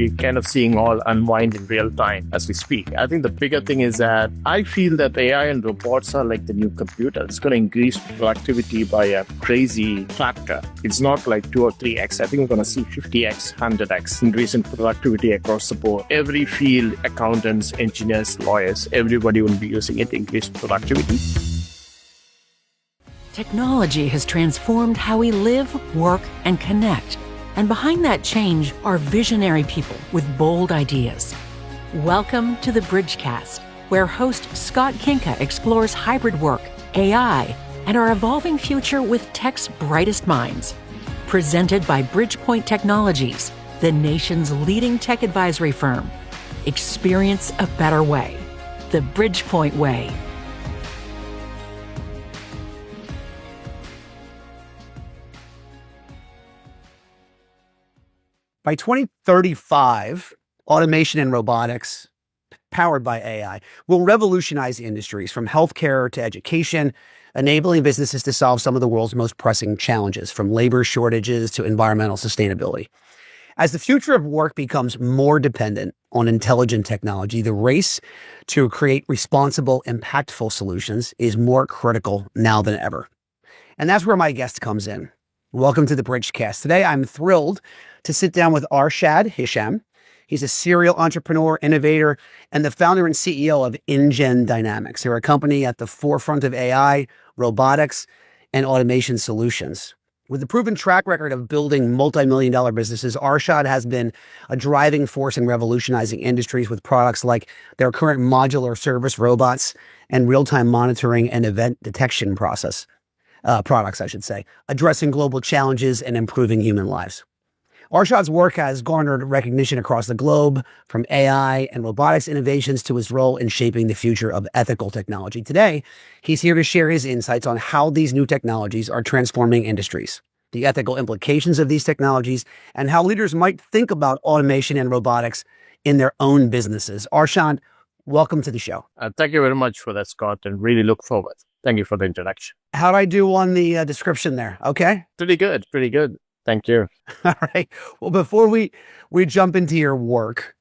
we're kind of seeing all unwind in real time as we speak. I think the bigger thing is that I feel that AI and robots are like the new computer. It's going to increase productivity by a crazy factor. It's not like 2 or 3x. I think we're going to see 50x, 100x increase in productivity across the board. Every field, accountants, engineers, lawyers, everybody will be using it to increase productivity. Technology has transformed how we live, work, and connect. And behind that change are visionary people with bold ideas. Welcome to the Bridgecast, where host Scott Kinka explores hybrid work, AI, and our evolving future with tech's brightest minds. Presented by Bridgepoint Technologies, the nation's leading tech advisory firm. Experience a better way. The Bridgepoint way. By 2035, automation and robotics, powered by AI, will revolutionize industries from healthcare to education, enabling businesses to solve some of the world's most pressing challenges, from labor shortages to environmental sustainability. As the future of work becomes more dependent on intelligent technology, the race to create responsible, impactful solutions is more critical now than ever. And that's where my guest comes in. Welcome to the Bridgecast. Today, I'm thrilled to sit down with Arshad Hisham. He's a serial entrepreneur, innovator, and the founder and CEO of InGen Dynamics. They're a company at the forefront of AI, robotics, and automation solutions. With a proven track record of building multi-million-dollar businesses, Arshad has been a driving force in revolutionizing industries with products like their current modular service robots and real-time monitoring and event detection products, addressing global challenges and improving human lives. Arshad's work has garnered recognition across the globe, from AI and robotics innovations to his role in shaping the future of ethical technology. Today, he's here to share his insights on how these new technologies are transforming industries, the ethical implications of these technologies, and how leaders might think about automation and robotics in their own businesses. Arshad, welcome to the show. Thank you very much for that, Scott, and really look forward. Thank you for the introduction. How'd I do on the description there? Okay? Pretty good. Thank you. All right. Well, before we jump into your work,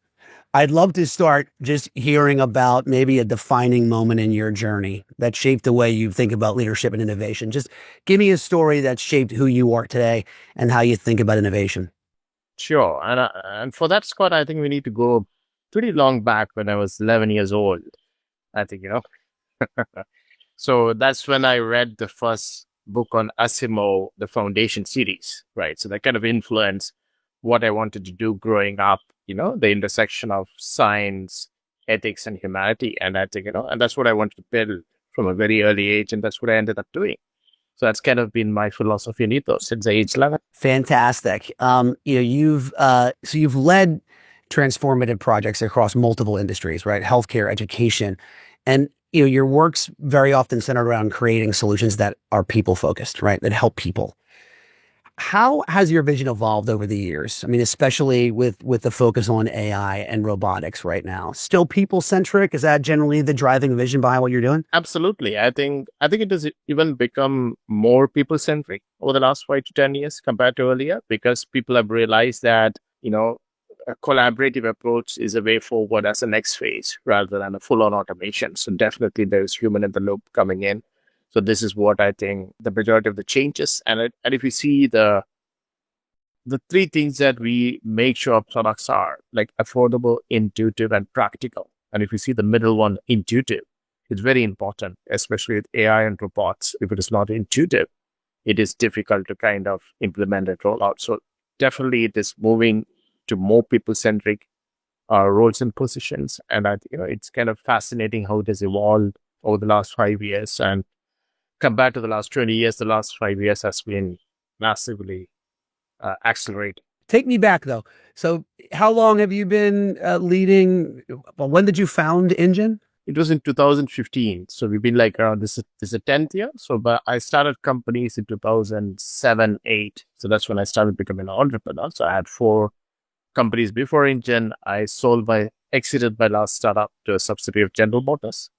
I'd love to start just hearing about maybe a defining moment in your journey that shaped the way you think about leadership and innovation. Just give me a story that shaped who you are today and how you think about innovation. Sure. And for that, Scott, I think we need to go pretty long back when I was 11 years old. I think, So that's when I read the first book on Asimov, the Foundation series, right? So that kind of influenced what I wanted to do growing up, the intersection of science, ethics, and humanity. And I think, and that's what I wanted to build from a very early age. And that's what I ended up doing. So that's kind of been my philosophy and ethos since age 11. Fantastic. You've led transformative projects across multiple industries, right? Healthcare, education, and your work's very often centered around creating solutions that are people-focused, right? That help people. How has your vision evolved over the years? I mean, especially with the focus on AI and robotics right now. Still people-centric? Is that generally the driving vision behind what you're doing? Absolutely. I think it has even become more people-centric over the last 5 to 10 years compared to earlier, because people have realized that, a collaborative approach is a way forward as a next phase rather than a full-on automation. So definitely there's human in the loop coming in. So this is what I think the majority of the changes. And if you see the 3 things that we make sure our products are, like affordable, intuitive, and practical. And if you see the middle one, intuitive, it's very important, especially with AI and robots. If it is not intuitive, it is difficult to kind of implement and roll out. So definitely it is moving to more people-centric roles and positions. And it's kind of fascinating how it has evolved over the last 5 years. And compared to the last 20 years, the last 5 years has been massively accelerated. Take me back, though. So how long have you been leading? Well, when did you found InGen? It was in 2015. So we've been like around this is the 10th year. So but I started companies in 2007, 8. So that's when I started becoming an entrepreneur. So I had 4 companies before InGen. I exited my last startup to a subsidiary of General Motors.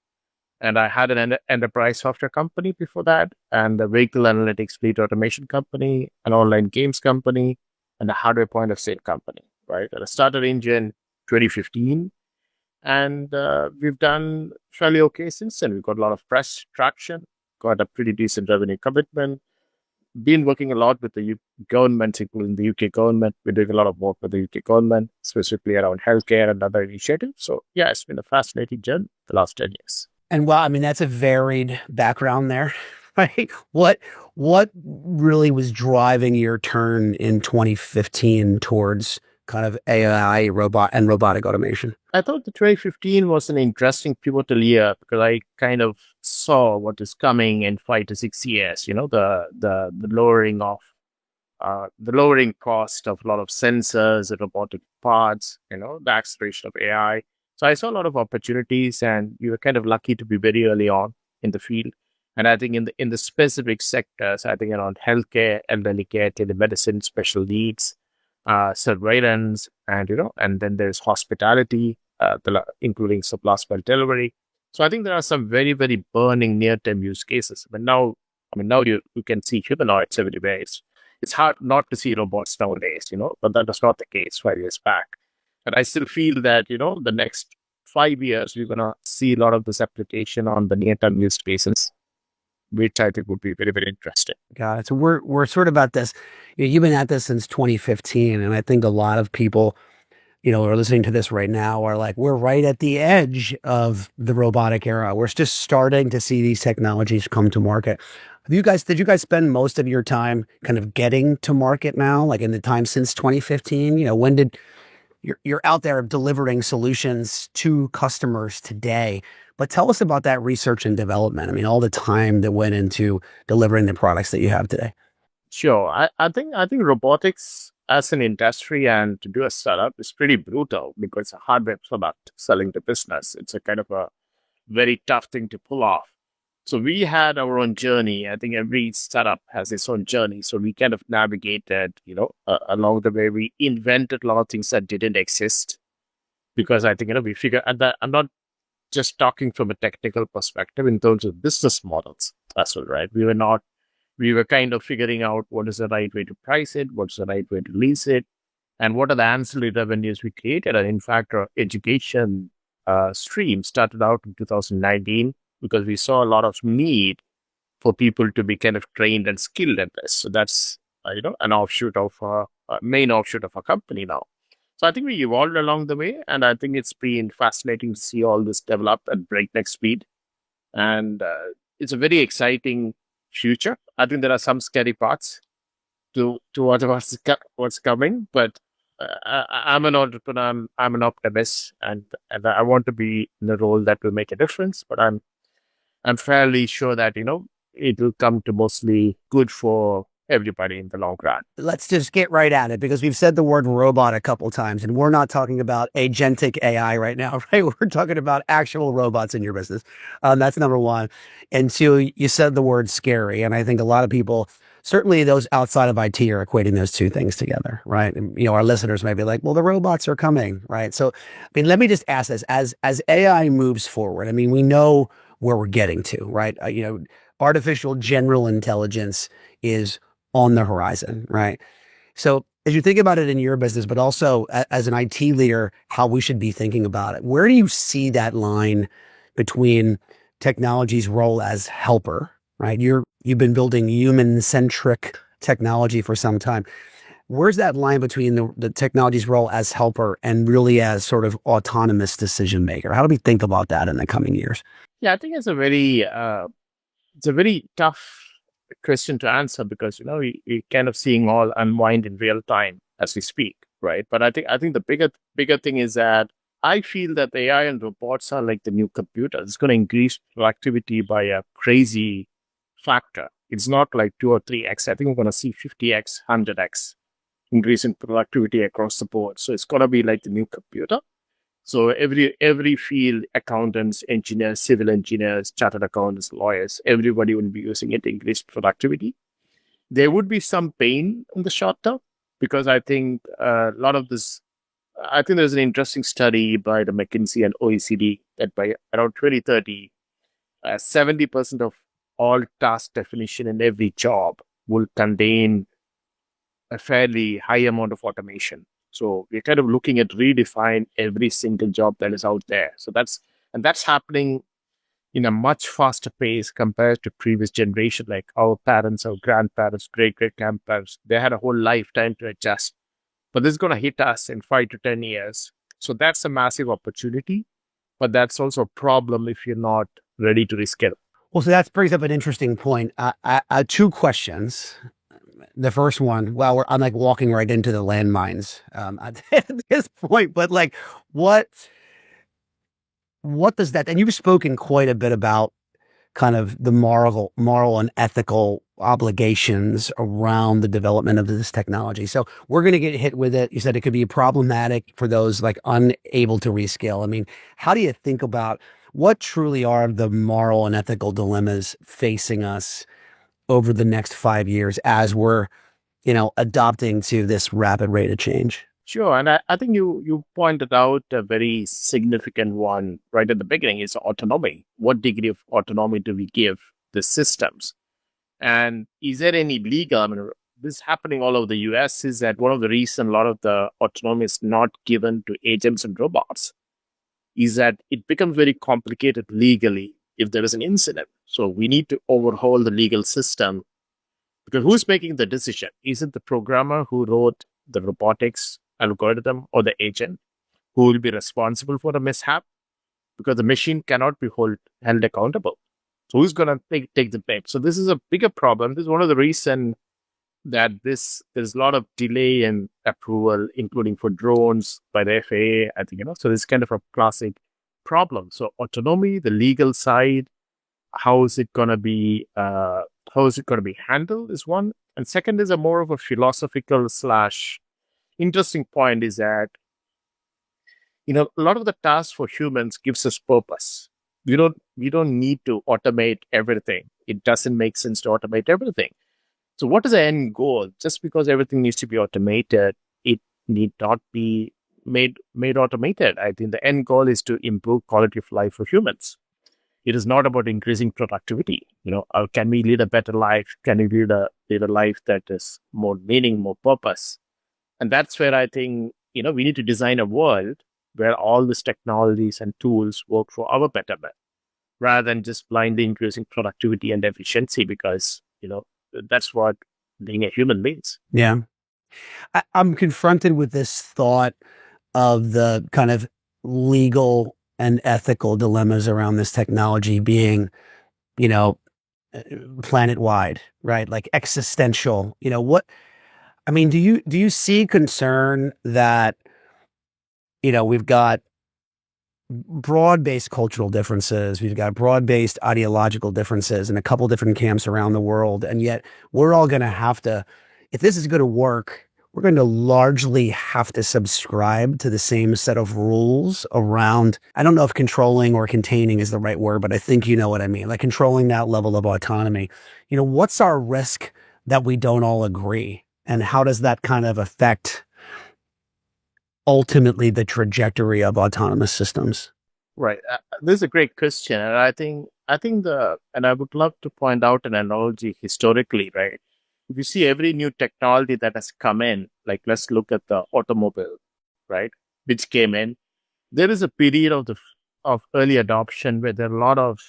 And I had an enterprise software company before that, and a vehicle analytics fleet automation company, an online games company, and a hardware point of sale company. right? And I started InGen 2015, and we've done fairly okay since then. We've got a lot of press traction, got a pretty decent revenue commitment, been working a lot with the government, including the UK government. We're doing a lot of work with the UK government, specifically around healthcare and other initiatives. So, yeah, it's been a fascinating journey the last 10 years. And well, I mean, that's a varied background there, right? What really was driving your turn in 2015 towards kind of AI, robotic automation? I thought the 2015 was an interesting pivotal year because I kind of saw what is coming in 5 to 6 years. The lowering cost of a lot of sensors and robotic parts. The acceleration of AI. So I saw a lot of opportunities, and we were kind of lucky to be very early on in the field. And I think in the specific sectors, I think around healthcare, elderly care, telemedicine, special needs, surveillance, and then there's hospitality, including last mile delivery. So I think there are some very, very burning near-term use cases. But now, now you can see humanoids everywhere. It's hard not to see robots nowadays, but that was not the case 5 years back. And I still feel that, the next 5 years, we're going to see a lot of this application on the near-term use cases, which I think would be very, very interesting. Got it. So we're sort of at this. You've been at this since 2015, and I think a lot of people, who are listening to this right now are like, we're right at the edge of the robotic era. We're just starting to see these technologies come to market. Did you guys spend most of your time kind of getting to market now, like in the time since 2015? When did you're out there delivering solutions to customers today? But tell us about that research and development. I mean, all the time that went into delivering the products that you have today. Sure. I think robotics as an industry and to do a startup is pretty brutal because it's a hardware product selling to business. It's a kind of a very tough thing to pull off. So we had our own journey. I think every startup has its own journey. So we kind of navigated, along the way. We invented a lot of things that didn't exist because I think, we figure, and that I'm not just talking from a technical perspective in terms of business models as well, right? We were kind of figuring out what is the right way to price it, what's the right way to lease it, and what are the ancillary revenues we created. And in fact, our education stream started out in 2019 because we saw a lot of need for people to be kind of trained and skilled at this. So that's, an offshoot of main offshoot of our company now. So I think we evolved along the way, and I think it's been fascinating to see all this develop at breakneck speed. And it's a very exciting future. I think there are some scary parts to what's coming, but I'm an entrepreneur. I'm an optimist, and I want to be in a role that will make a difference. But I'm fairly sure that it will come to mostly good for everybody in the long run. Let's just get right at it because we've said the word robot a couple of times, and we're not talking about agentic AI right now, right? We're talking about actual robots in your business. That's number one. And two, you said the word scary, and I think a lot of people, certainly those outside of IT, are equating those two things together, right? And our listeners may be like, "Well, the robots are coming," right? So, I mean, let me just ask this: as AI moves forward, I mean, we know where we're getting to, right? Artificial general intelligence is on the horizon, right? So as you think about it in your business, but also as an IT leader, how we should be thinking about it, where do you see that line between technology's role as helper, right? You've been building human-centric technology for some time. Where's that line between the technology's role as helper and really as sort of autonomous decision maker? How do we think about that in the coming years? Yeah, I think it's a very tough question to answer because we're kind of seeing all unwind in real time as we speak, right? But I think the bigger thing is that I feel that AI and robots are like the new computer. It's going to increase productivity by a crazy factor. It's not like 2 or 3x. I think we're going to see 50x, 100x increase in productivity across the board. So it's going to be like the new computer. So every field, accountants, engineers, civil engineers, chartered accountants, lawyers, everybody will be using it to increase productivity. There would be some pain in the short term because I think a lot of this. I think there's an interesting study by the McKinsey and OECD that by around 2030, 70% of all task definition in every job will contain a fairly high amount of automation. So we're kind of looking at redefine every single job that is out there. So that's happening in a much faster pace compared to previous generation, like our parents, our grandparents, great grandparents. They had a whole lifetime to adjust. But this is going to hit us in 5 to 10 years. So that's a massive opportunity, but that's also a problem if you're not ready to reskill. Well, so that brings up an interesting point. Two questions. The first one, well, I'm like walking right into the landmines at this point, but like, what does that? And you've spoken quite a bit about kind of the moral and ethical obligations around the development of this technology. So we're going to get hit with it. You said it could be problematic for those like unable to rescale. I mean, how do you think about what truly are the moral and ethical dilemmas facing us over the next 5 years as we're, adopting to this rapid rate of change? Sure. And I think you pointed out a very significant one right at the beginning is autonomy. What degree of autonomy do we give the systems? And is there any legal? I mean, this is happening all over the US is that one of the reasons a lot of the autonomy is not given to agents and robots is that it becomes very complicated legally if there is an incident. So we need to overhaul the legal system because who's making the decision? Is it the programmer who wrote the robotics algorithm or the agent who will be responsible for a mishap? Because the machine cannot be held accountable. So who's going to take the blame? So this is a bigger problem. This is one of the reasons that there's a lot of delay in approval, including for drones by the FAA. I think, so this is kind of a classic problem. So autonomy, the legal side, how is it going to be handled is one. And second is a more of a philosophical / interesting point is that, a lot of the tasks for humans gives us purpose. We don't need to automate everything. It doesn't make sense to automate everything. So what is the end goal? Just because everything needs to be automated, it need not be made automated. I think the end goal is to improve quality of life for humans. It is not about increasing productivity. Can we lead a better life? Can we lead a life that is more meaning, more purpose? And that's where I think, we need to design a world where all these technologies and tools work for our betterment rather than just blindly increasing productivity and efficiency because, that's what being a human means. Yeah. I'm confronted with this thought of the kind of legal and ethical dilemmas around this technology being, planet wide, right? Like existential, do you see concern that, we've got broad-based cultural differences, we've got broad-based ideological differences in a couple different camps around the world, and yet we're all going to have to, if this is going to work, we're going to largely have to subscribe to the same set of rules around, I don't know if controlling or containing is the right word, but I think you know what I mean, like controlling that level of autonomy. What's our risk that we don't all agree? And how does that kind of affect ultimately the trajectory of autonomous systems? Right. This is a great question. And I think and I would love to point out an analogy historically, right? If you see every new technology that has come in, like let's look at the automobile, right? Which came in, there is a period of early adoption where there are a lot of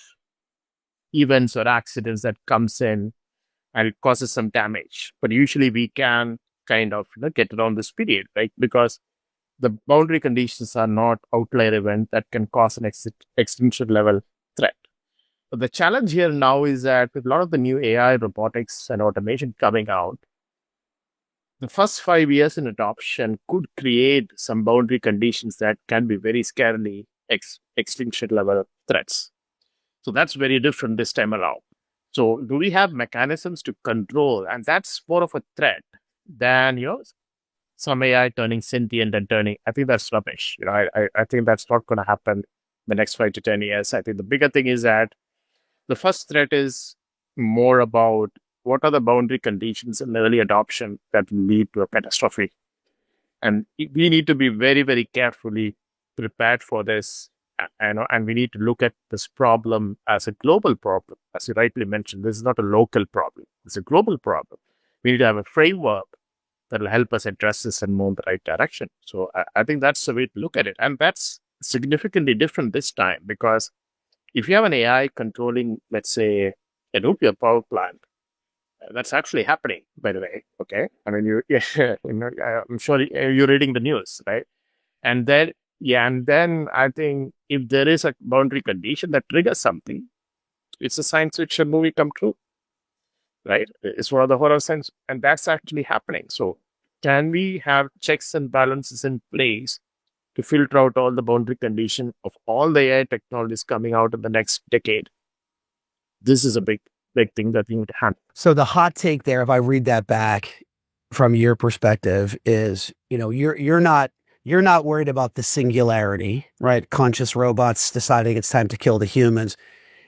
events or accidents that comes in and it causes some damage. But usually we can kind of get around this period, right? Because the boundary conditions are not outlier event that can cause an extinction level threat. But the challenge here now is that with a lot of the new AI, robotics, and automation coming out, the first 5 years in adoption could create some boundary conditions that can be very scarily extinction level threats. So that's very different this time around. So do we have mechanisms to control? And that's more of a threat than, some AI turning sentient and turning, I think that's rubbish. I think that's not going to happen in the next 5 to 10 years. I think the bigger thing is that the first threat is more about what are the boundary conditions in early adoption that will lead to a catastrophe. And we need to be very, very carefully prepared for this. And we need to look at this problem as a global problem. As you rightly mentioned, this is not a local problem. It's a global problem. We need to have a framework that'll help us address this and move in the right direction. So I think that's the way to look at it. And that's significantly different this time, because if you have an AI controlling, let's say, a nuclear power plant, that's actually happening, by the way. Okay. I mean, I'm sure you're reading the news, right? And then, and then I think if there is a boundary condition that triggers something, it's a science fiction movie come true, right? It's one of the horror science, and that's actually happening. So, can we have checks and balances in place to filter out all the boundary condition of all the AI technologies coming out in the next decade? This is a big thing that we need to handle. So the hot take there, if I read that back from your perspective, is, you're not worried about the singularity, right? Conscious robots deciding it's time to kill the humans.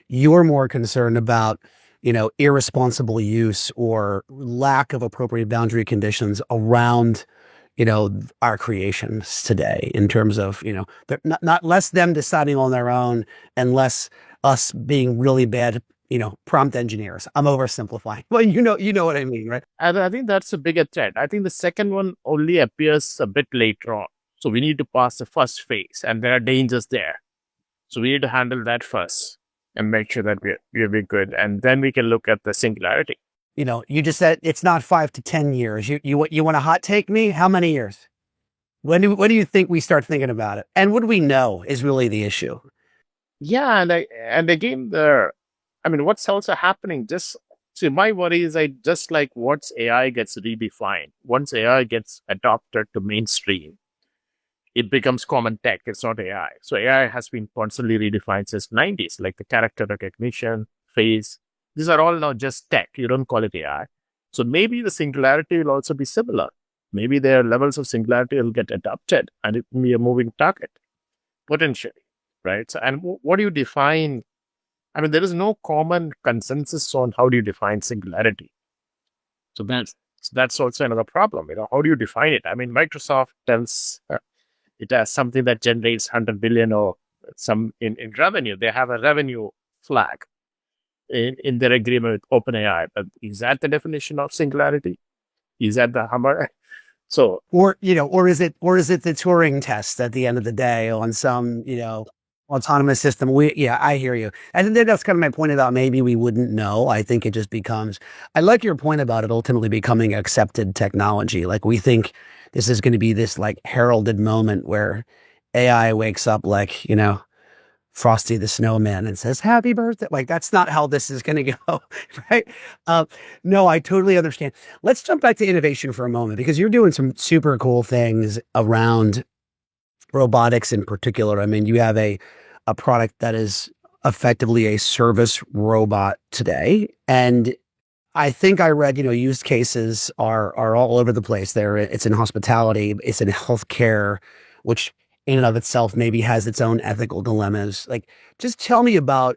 You're more concerned about, irresponsible use or lack of appropriate boundary conditions around, our creations today, in terms of, not less them deciding on their own and less us being really bad, prompt engineers. I'm oversimplifying. Well, you know what I mean, right? And I think that's a bigger threat. I think the second one only appears a bit later on. So we need to pass the first phase, and there are dangers there. So we need to handle that first and make sure that we're good. And then we can look at the singularity. You just said it's not 5 to 10 years. You want to hot take me? How many years? When do you think we start thinking about it? And what do we know is really the issue? Yeah, and again, what's also happening? My worry is just like once AI gets redefined, once AI gets adopted to mainstream, it becomes common tech. It's not AI. So AI has been constantly redefined since 90s, like the character recognition, face. These are all now just tech. You don't call it AI. So maybe the singularity will also be similar. Maybe their levels of singularity will get adopted and it will be a moving target, potentially, right? So, and what do you define? There is no common consensus on how do you define singularity. So that's also another problem. How do you define it? Microsoft tells it as something that generates 100 billion or some in revenue. They have a revenue flag in their agreement with OpenAI. But is that the definition of singularity? Is that the hammer? So, or is it the Turing test at the end of the day on some, autonomous system? I hear you. And then that's kind of my point about maybe we wouldn't know. I think it just becomes, I like your point about it ultimately becoming accepted technology. Like we think this is going to be this like heralded moment where AI wakes up like, Frosty the Snowman and says, happy birthday. Like, that's not how this is going to go, right? No, I totally understand. Let's jump back to innovation for a moment, because you're doing some super cool things around robotics in particular. You have a product that is effectively a service robot today. And I think I read, use cases are all over the place there. It's in hospitality, it's in healthcare, which in and of itself maybe has its own ethical dilemmas. Like, just tell me about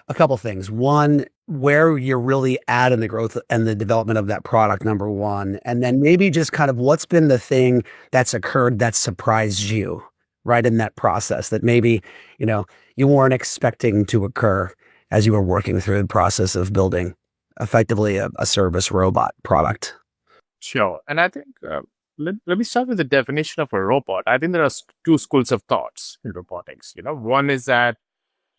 a couple things. One, where you're really at in the growth and the development of that product, number one. And then maybe just kind of what's been the thing that's occurred that surprised you right in that process that maybe, you weren't expecting to occur as you were working through the process of building effectively a service robot product. Sure. And I think, let me start with the definition of a robot. I think there are two schools of thoughts in robotics. One is that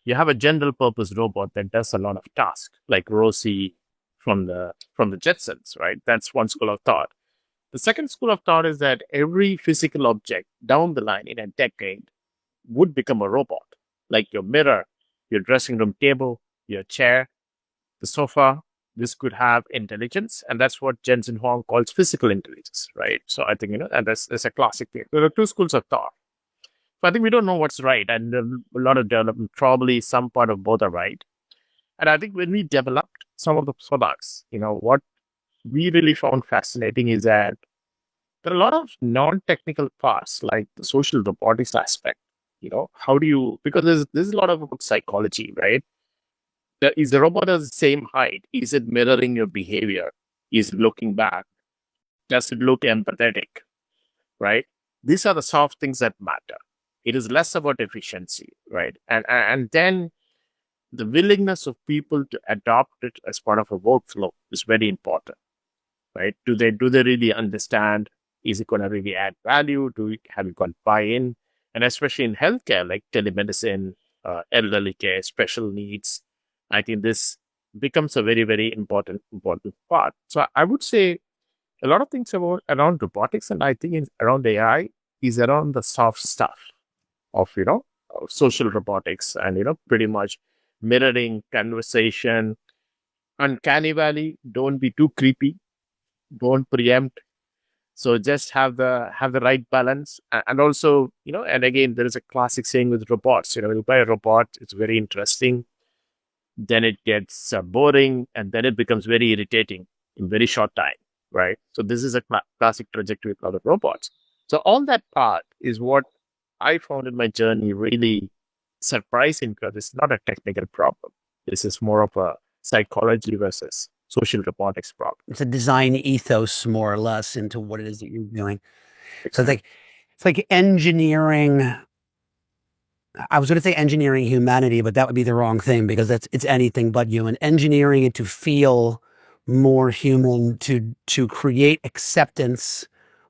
you have a general purpose robot that does a lot of tasks, like Rosie from the Jetsons, right? That's one school of thought. The second school of thought is that every physical object down the line in a decade would become a robot, like your mirror, your dressing room table, your chair, the sofa. This could have intelligence, and that's what Jensen Huang calls physical intelligence, right? So I think, and that's a classic thing. There are two schools of thought. So I think we don't know what's right, and a lot of development, probably some part of both are right. And I think when we developed some of the products, what we really found fascinating is that there are a lot of non-technical parts, like the social robotics aspect. How do you, because there's a lot of psychology, right? Is the robot at the same height? Is it mirroring your behavior? Is it looking back? Does it look empathetic? Right? These are the soft things that matter. It is less about efficiency, right? And then the willingness of people to adopt it as part of a workflow is very important. right? Do they really understand? Is it going to really add value? Have you got buy-in? And especially in healthcare, like telemedicine, elderly care, special needs, I think this becomes a very, very important part. So I would say a lot of things around robotics, and I think around AI is around the soft stuff of of social robotics, and pretty much mirroring conversation. Uncanny valley, don't be too creepy, don't preempt, so just have the right balance. And also, and again, there is a classic saying with robots, when you buy a robot, it's very interesting, then it gets boring, and then it becomes very irritating in very short time, right? So this is a classic trajectory for the robots. So all that part is what I found in my journey really surprising, because it's not a technical problem. This is more of a psychology versus social robotics problem. It's a design ethos, more or less, into what it is that you're doing. So it's like engineering. I was going to say engineering humanity, but that would be the wrong thing, because it's anything but human. Engineering it to feel more human, to create acceptance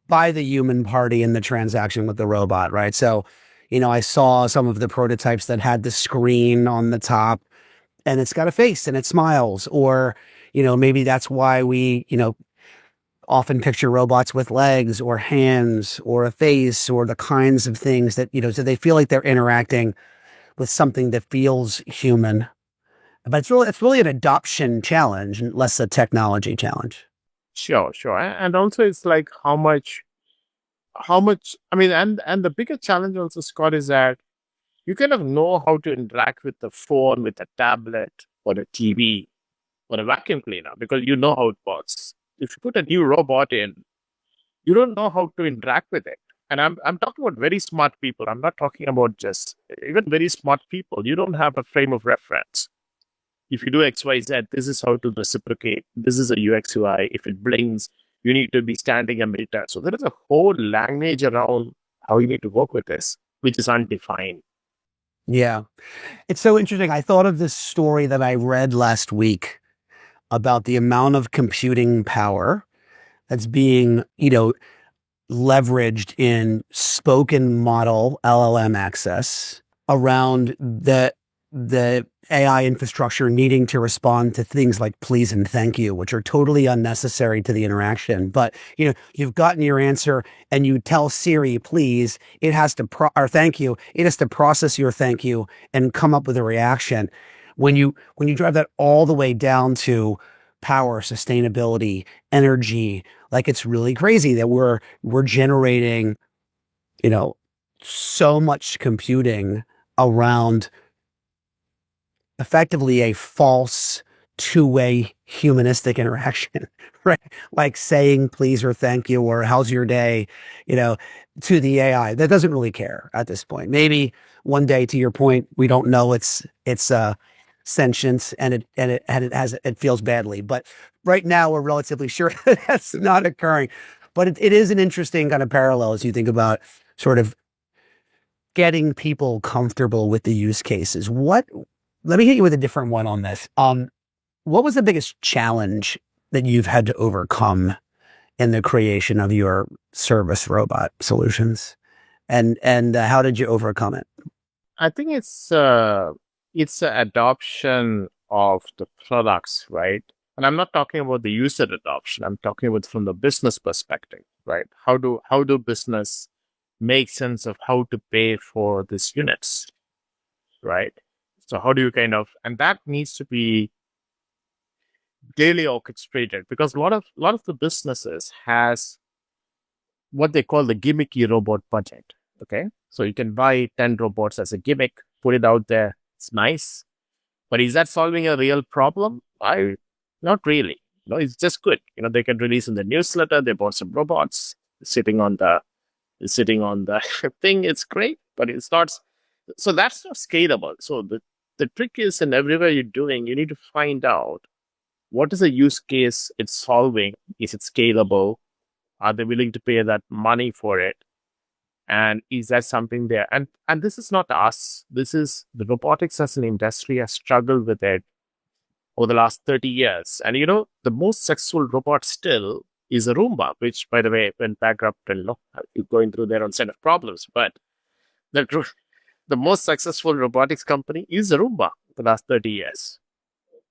by the human party in the transaction with the robot, right? So, I saw some of the prototypes that had the screen on the top, and it's got a face and it smiles, or, maybe that's why we, often picture robots with legs or hands or a face, or the kinds of things that, so they feel like they're interacting with something that feels human. But it's really an adoption challenge, less a technology challenge. Sure, sure. And also it's like how much, I mean, and the bigger challenge also, Scott, is that you kind of know how to interact with the phone, with a tablet, or a TV, or a vacuum cleaner, because you know how it works. If you put a new robot in, you don't know how to interact with it. And I'm talking about very smart people. I'm not talking about just even very smart people. You don't have a frame of reference. If you do XYZ, this is how to reciprocate. This is a UX UI. If it blinks, you need to be standing a meter. So there is a whole language around how you need to work with this, which is undefined. Yeah. It's so interesting. I thought of this story that I read last week about the amount of computing power that's being, leveraged in spoken model LLM access around the AI infrastructure needing to respond to things like please and thank you, which are totally unnecessary to the interaction. But, you've gotten your answer and you tell Siri, please, it has to, or thank you, it has to process your thank you and come up with a reaction. When you drive that all the way down to power, sustainability, energy, like, it's really crazy that we're generating, so much computing around effectively a false two-way humanistic interaction, right? Like saying please or thank you or how's your day, to the AI that doesn't really care at this point. Maybe one day, to your point, we don't know it's sentience, and it feels badly. But right now we're relatively sure that that's not occurring. But it is an interesting kind of parallel as you think about sort of getting people comfortable with the use cases. Let me hit you with a different one on this. What was the biggest challenge that you've had to overcome in the creation of your service robot solutions, and how did you overcome it? I think it's a adoption of the products, right? And I'm not talking about the user adoption. I'm talking about from the business perspective, right? How do business make sense of how to pay for these units, right? So how do you and that needs to be daily orchestrated, because a lot of the businesses has what they call the gimmicky robot budget. Okay, so you can buy 10 robots as a gimmick, put it out there. It's nice, but is that solving a real problem? Not really. It's just good. They can release in the newsletter. They bought some robots sitting on the thing. It's great, but it's not. So that's not scalable. So the trick is, in everywhere you're doing, you need to find out what is the use case it's solving. Is it scalable? Are they willing to pay that money for it? And is that something there? And this is not us. This is the robotics as an industry has struggled with it over the last 30 years. And the most successful robots still is a Roomba, which, by the way, went bankrupt and going through their own set of problems. But the, the most successful robotics company is a Roomba the last 30 years.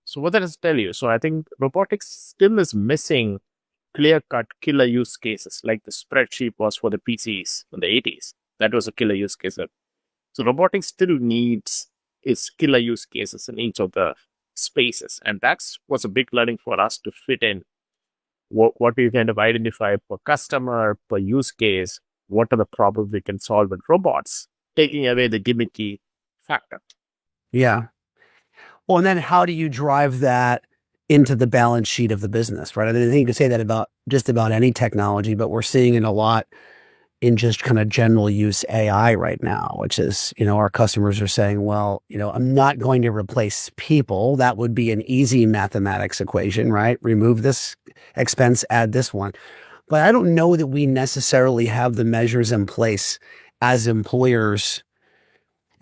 So what that does tell you? So I think robotics still is missing clear-cut killer use cases, like the spreadsheet was for the PCs in the 80s. That was a killer use case. So robotics still needs its killer use cases in each of the spaces. And that's what's a big learning for us to fit in what we kind of identify per customer, per use case, what are the problems we can solve with robots, taking away the gimmicky factor. Yeah. Well, and then how do you drive that into the balance sheet of the business, right? I think you can say that about just about any technology, but we're seeing it a lot in just kind of general use AI right now, which is, our customers are saying, well, I'm not going to replace people. That would be an easy mathematics equation, right? Remove this expense, add this one. But I don't know that we necessarily have the measures in place as employers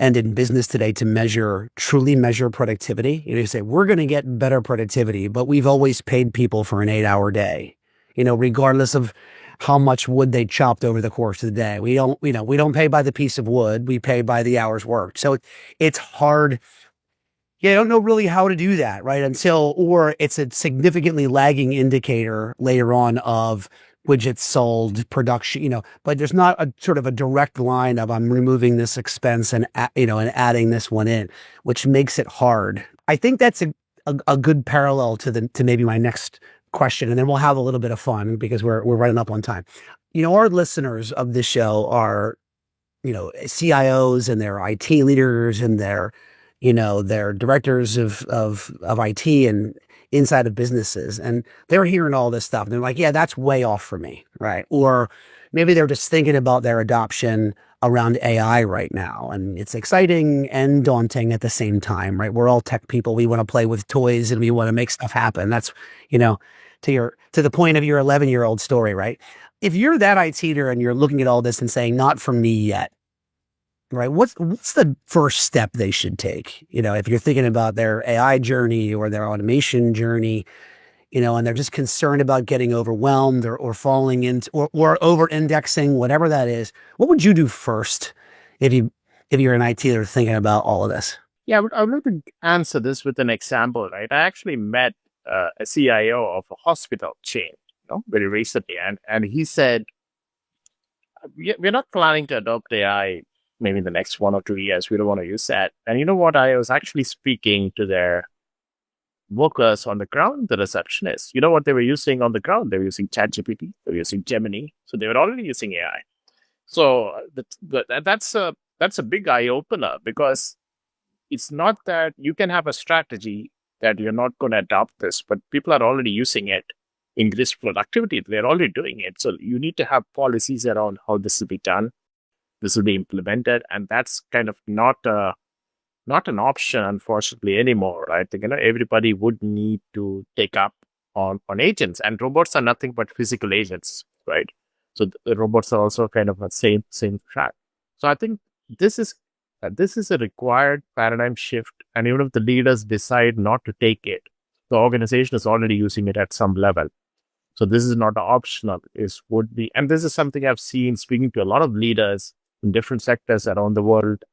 and in business today to truly measure productivity. You say, we're going to get better productivity, but we've always paid people for an 8-hour day, regardless of how much wood they chopped over the course of the day. We don't pay by the piece of wood. We pay by the hours worked. So it's hard. Yeah, I don't know really how to do that, right? Or it's a significantly lagging indicator later on of widgets sold, production, but there's not a sort of a direct line of I'm removing this expense and adding this one in, which makes it hard. I think that's a good parallel to maybe my next question, and then we'll have a little bit of fun because we're running up on time. Our listeners of this show are, CIOs and their IT leaders and their directors of IT and inside of businesses, and they're hearing all this stuff and they're like, yeah, that's way off for me, right? Or maybe they're just thinking about their adoption around AI right now, and it's exciting and daunting at the same time, right? We're all tech people. We want to play with toys and we want to make stuff happen. That's, to the point of your 11-year-old story, right? If you're that IT leader and you're looking at all this and saying, not for me yet, right? What's the first step they should take? If you're thinking about their AI journey or their automation journey, and they're just concerned about getting overwhelmed or falling into or over-indexing, whatever that is, what would you do first if you're an IT leader thinking about all of this? Yeah, I would like to answer this with an example, right? I actually met a CIO of a hospital chain, very recently, and he said, we're not planning to adopt AI maybe in the next 1 or 2 years. We don't want to use that. And you know what? I was actually speaking to their workers on the ground, the receptionists. You know what they were using on the ground? They were using ChatGPT. They were using Gemini. So they were already using AI. So that's a big eye opener, because it's not that you can have a strategy that you're not going to adopt this, but people are already using it. Increase productivity. They're already doing it. So you need to have policies around how this will be done. This will be implemented, and that's kind of not an option, unfortunately, anymore. Right? I think everybody would need to take up on agents, and robots are nothing but physical agents, right? So the robots are also kind of the same track. So I think this is a required paradigm shift, and even if the leaders decide not to take it, the organization is already using it at some level. So this is not optional. And this is something I've seen speaking to a lot of leaders in different sectors around the world.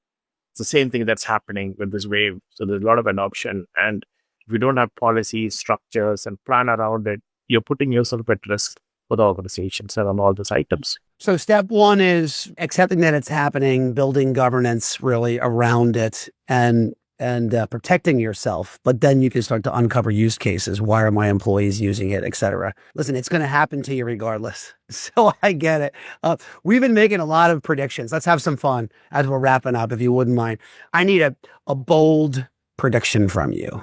It's the same thing that's happening with this wave. So there's a lot of adoption. And if you don't have policies, structures, and plan around it, you're putting yourself at risk for the organizations and on all those items. So step one is accepting that it's happening, building governance really around it, and protecting yourself. But then you can start to uncover use cases. Why are my employees using it, et cetera? Listen, it's going to happen to you regardless. So I get it. We've been making a lot of predictions. Let's have some fun as we're wrapping up, if you wouldn't mind. I need a bold prediction from you,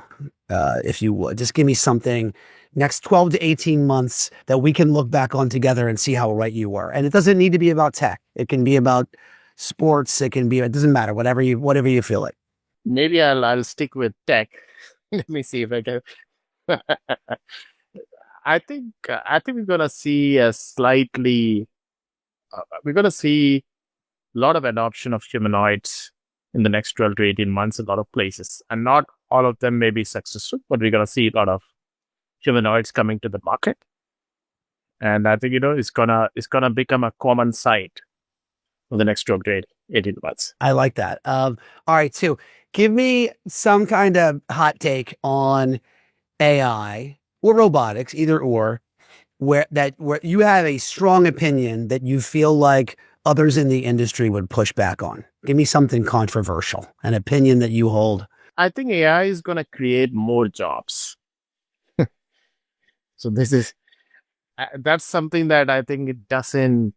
if you would. Just give me something next 12 to 18 months that we can look back on together and see how right you were. And it doesn't need to be about tech. It can be about sports. It doesn't matter, whatever you feel like. Maybe I'll stick with tech. Let me see if I can. I think we're gonna see we're gonna see a lot of adoption of humanoids in the next 12 to 18 months in a lot of places, and not all of them may be successful, but we're gonna see a lot of humanoids coming to the market. And I think, it's gonna become a common sight for the next 12 to 18 months. I like that. All right, so give me some kind of hot take on AI or robotics, either or, where you have a strong opinion that you feel like others in the industry would push back on. Give me something controversial, an opinion that you hold. I think AI is gonna create more jobs. So that's something that I think it doesn't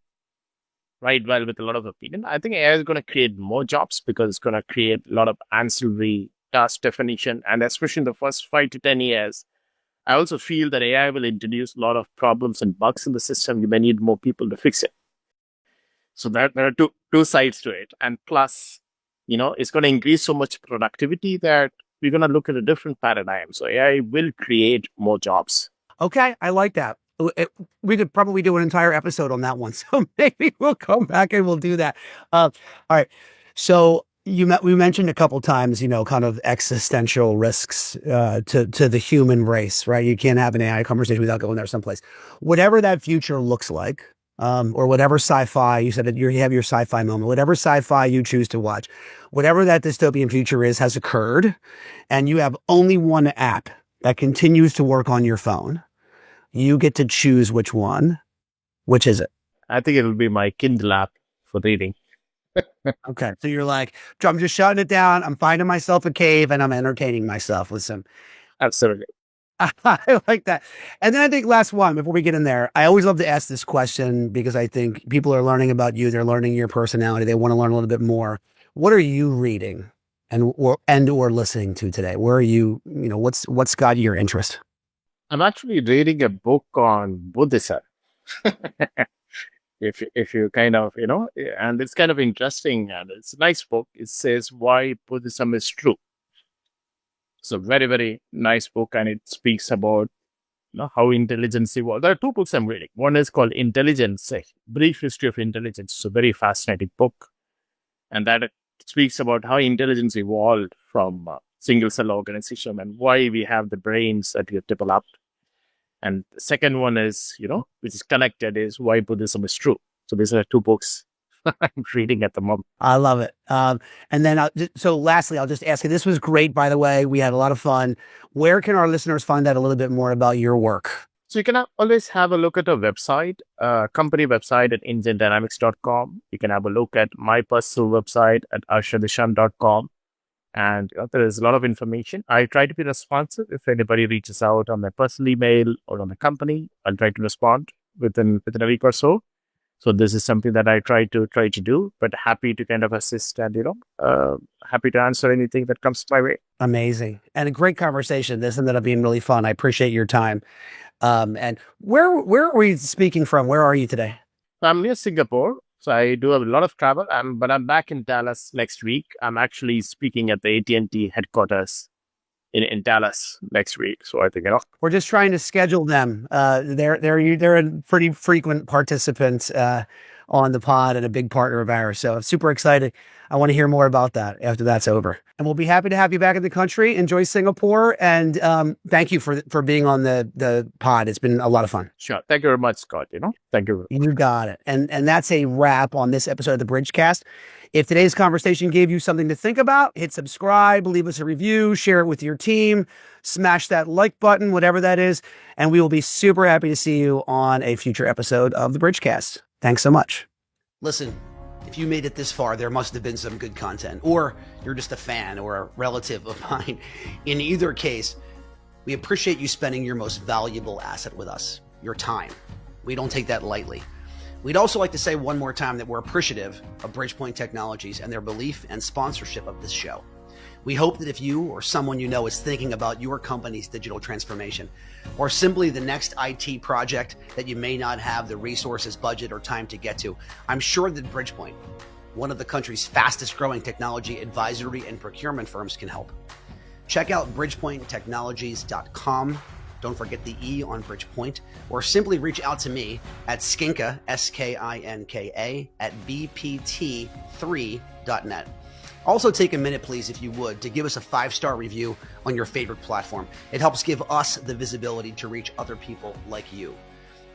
ride well with a lot of opinion. I think AI is going to create more jobs because it's going to create a lot of ancillary task definition, and especially in the first 5 to 10 years, I also feel that AI will introduce a lot of problems and bugs in the system. You may need more people to fix it. So there are two sides to it, and plus, it's going to increase so much productivity that we're going to look at a different paradigm. So AI will create more jobs. Okay, I like that. We could probably do an entire episode on that one. So maybe we'll come back and we'll do that. All right. So we mentioned a couple times, kind of existential risks to the human race, right? You can't have an AI conversation without going there someplace. Whatever that future looks like, or whatever sci-fi, you said that you have your sci-fi moment, whatever sci-fi you choose to watch, whatever that dystopian future has occurred, and you have only one app that continues to work on your phone. You get to choose which one. Which is it? I think it'll be my Kindle app for reading. Okay. So you're like, I'm just shutting it down. I'm finding myself a cave and I'm entertaining myself with some. Absolutely. I like that. And then I think last one, before we get in there, I always love to ask this question because I think people are learning about you. They're learning your personality. They want to learn a little bit more. What are you reading or listening to today? Where are you, what's got your interest? I'm actually reading a book on Buddhism. if you kind of, and it's kind of interesting and it's a nice book. It says why Buddhism is true. It's a very, very nice book, and it speaks about how intelligence evolved. There are two books I'm reading. One is called Intelligence, a Brief History of Intelligence. It's a very fascinating book. And that speaks about how intelligence evolved from single cell organization and why we have the brains that we have developed. And the second one is, which is connected, is why Buddhism is true. So these are two books I'm reading at the moment. I love it. And then, so lastly, I'll just ask you, this was great, by the way. We had a lot of fun. Where can our listeners find out a little bit more about your work? So you can always have a look at our website, company website at InGenDynamics.com. You can have a look at my personal website at ArshadHisham.com. And there is a lot of information. I try to be responsive. If anybody reaches out on my personal email or on the company, I'll try to respond within a week or so. So this is something that I try to do, but happy to kind of assist and, happy to answer anything that comes my way. Amazing. And a great conversation. This ended up being really fun. I appreciate your time. And where are we speaking from? Where are you today? I'm near Singapore. So I do a lot of travel, but I'm back in Dallas next week. I'm actually speaking at the AT&T headquarters in Dallas next week. So I think, we're just trying to schedule them. They're a pretty frequent participant on the pod and a big partner of ours. So I'm super excited. I want to hear more about that after that's over. And we'll be happy to have you back in the country. Enjoy Singapore. And thank you for being on the pod. It's been a lot of fun. Sure. Thank you very much, Scott. Thank you. You got it. And that's a wrap on this episode of the Bridgecast. If today's conversation gave you something to think about, hit subscribe, leave us a review, share it with your team, smash that like button, whatever that is. And we will be super happy to see you on a future episode of the Bridgecast. Thanks so much. Listen, if you made it this far, there must have been some good content, or you're just a fan or a relative of mine. In either case, we appreciate you spending your most valuable asset with us, your time. We don't take that lightly. We'd also like to say one more time that we're appreciative of Bridgepoint Technologies and their belief and sponsorship of this show. We hope that if you or someone you know is thinking about your company's digital transformation, or simply the next IT project that you may not have the resources, budget, or time to get to, I'm sure that Bridgepoint, one of the country's fastest growing technology advisory and procurement firms, can help. Check out bridgepointtechnologies.com. Don't forget the E on Bridgepoint, or simply reach out to me at Skinka, SKINKA, at bpt3.net. Also take a minute, please, if you would, to give us a 5-star review on your favorite platform. It helps give us the visibility to reach other people like you.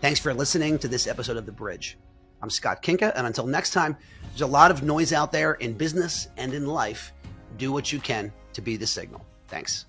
Thanks for listening to this episode of The Bridge. I'm Scott Kinka, and until next time, there's a lot of noise out there in business and in life. Do what you can to be the signal. Thanks.